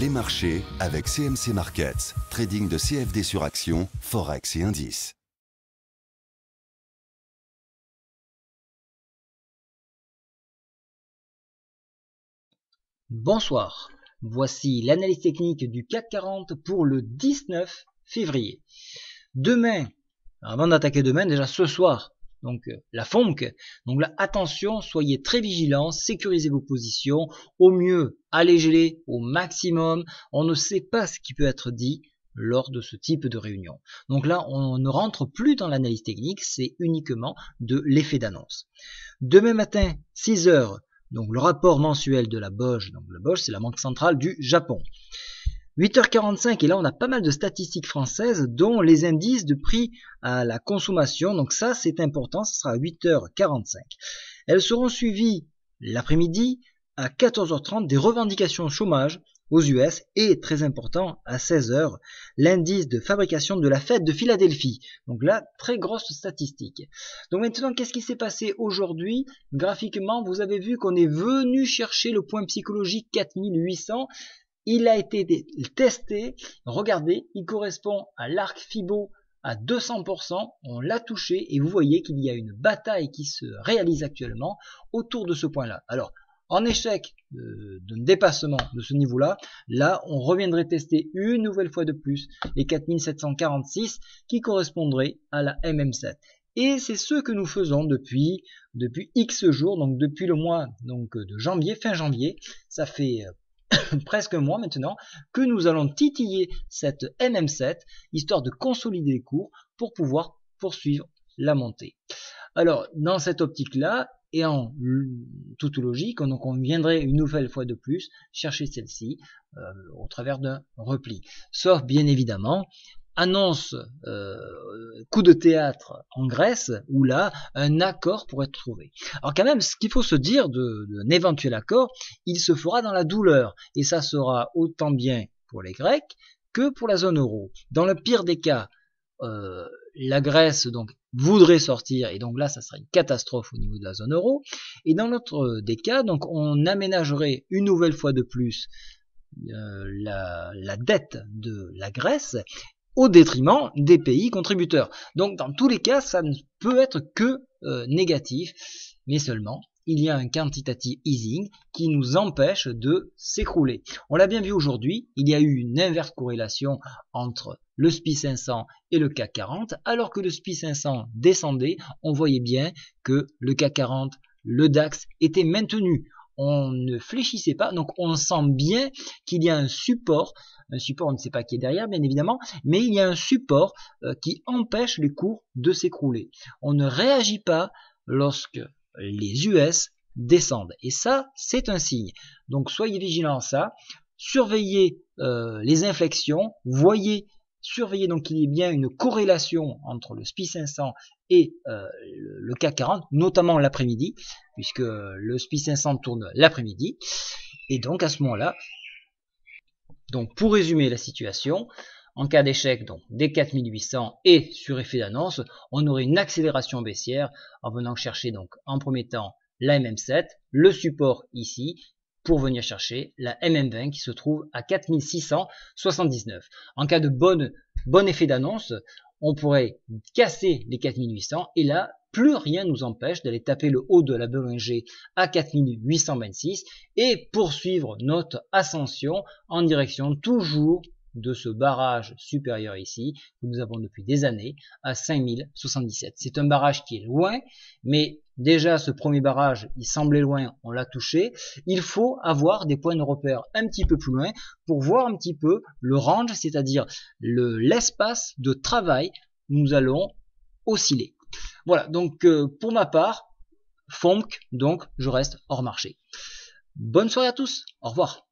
Les marchés avec CMC Markets, trading de CFD sur action, Forex et indices. Bonsoir, voici l'analyse technique du CAC 40 pour le 19 février. Demain, avant d'attaquer demain, déjà ce soir, donc la FOMC, donc là attention, soyez très vigilants, sécurisez vos positions, au mieux allégez-les au maximum, on ne sait pas ce qui peut être dit lors de ce type de réunion. Donc là on ne rentre plus dans l'analyse technique, c'est uniquement de l'effet d'annonce. Demain matin, 6 heures, donc le rapport mensuel de la BOJ, donc la BOJ c'est la banque centrale du Japon. 8h45, et là on a pas mal de statistiques françaises, dont les indices de prix à la consommation, donc ça c'est important, ce sera à 8h45. Elles seront suivies l'après-midi à 14h30 des revendications chômage aux US, et très important à 16h, l'indice de fabrication de la Fed de Philadelphie. Donc là, très grosse statistique. Donc maintenant, qu'est-ce qui s'est passé aujourd'hui? Graphiquement, vous avez vu qu'on est venu chercher le point psychologique 4800. Il a été testé. Regardez, il correspond à l'arc Fibo à 200%. On l'a touché et vous voyez qu'il y a une bataille qui se réalise actuellement autour de ce point-là. Alors, en échec d'un dépassement de ce niveau-là, là, on reviendrait tester une nouvelle fois de plus les 4746 qui correspondraient à la MM7. Et c'est ce que nous faisons depuis X jours, donc depuis le mois de janvier, fin janvier. Ça fait presque un mois maintenant que nous allons titiller cette MM7, histoire de consolider les cours pour pouvoir poursuivre la montée. Alors, dans cette optique-là, et en toute logique, donc on viendrait une nouvelle fois de plus chercher celle-ci au travers d'un repli. Sauf bien évidemment, annonce coup de théâtre en Grèce, où là, un accord pourrait être trouvé. Alors quand même, ce qu'il faut se dire d'un éventuel accord, il se fera dans la douleur, et ça sera autant bien pour les Grecs que pour la zone euro. Dans le pire des cas, la Grèce donc voudrait sortir, et donc là ça serait une catastrophe au niveau de la zone euro, et dans l'autre des cas, donc on aménagerait une nouvelle fois de plus la dette de la Grèce au détriment des pays contributeurs. Donc dans tous les cas, ça ne peut être que négatif, mais seulement il y a un quantitative easing qui nous empêche de s'écrouler. On l'a bien vu aujourd'hui, il y a eu une inverse corrélation entre le SPI 500 et le CAC 40, alors que le SPI 500 descendait, on voyait bien que le CAC 40, le DAX était maintenu. On ne fléchissait pas, donc on sent bien qu'il y a un support, on ne sait pas qui est derrière bien évidemment, mais il y a un support qui empêche les cours de s'écrouler. On ne réagit pas lorsque les US descendent, et ça c'est un signe. Donc soyez vigilants à ça, surveillez les inflexions, surveillez donc qu'il y ait bien une corrélation entre le SPI 500 et le CAC 40, notamment l'après-midi, puisque le SPI 500 tourne l'après-midi, et donc à ce moment-là, donc pour résumer la situation, en cas d'échec donc des 4800 et sur effet d'annonce, on aurait une accélération baissière en venant chercher donc en premier temps la MM7, le support ici, pour venir chercher la MM20 qui se trouve à 4679. En cas de bon effet d'annonce, on pourrait casser les 4800 et là, plus rien nous empêche d'aller taper le haut de la Bollinger à 4826 et poursuivre notre ascension en direction toujours de ce barrage supérieur ici, que nous avons depuis des années, à 5077. C'est un barrage qui est loin, mais déjà ce premier barrage, il semblait loin, on l'a touché. Il faut avoir des points de repère un petit peu plus loin pour voir un petit peu le range, c'est-à-dire l'espace de travail où nous allons osciller. Voilà, donc pour ma part, FOMC, donc je reste hors marché. Bonne soirée à tous, au revoir.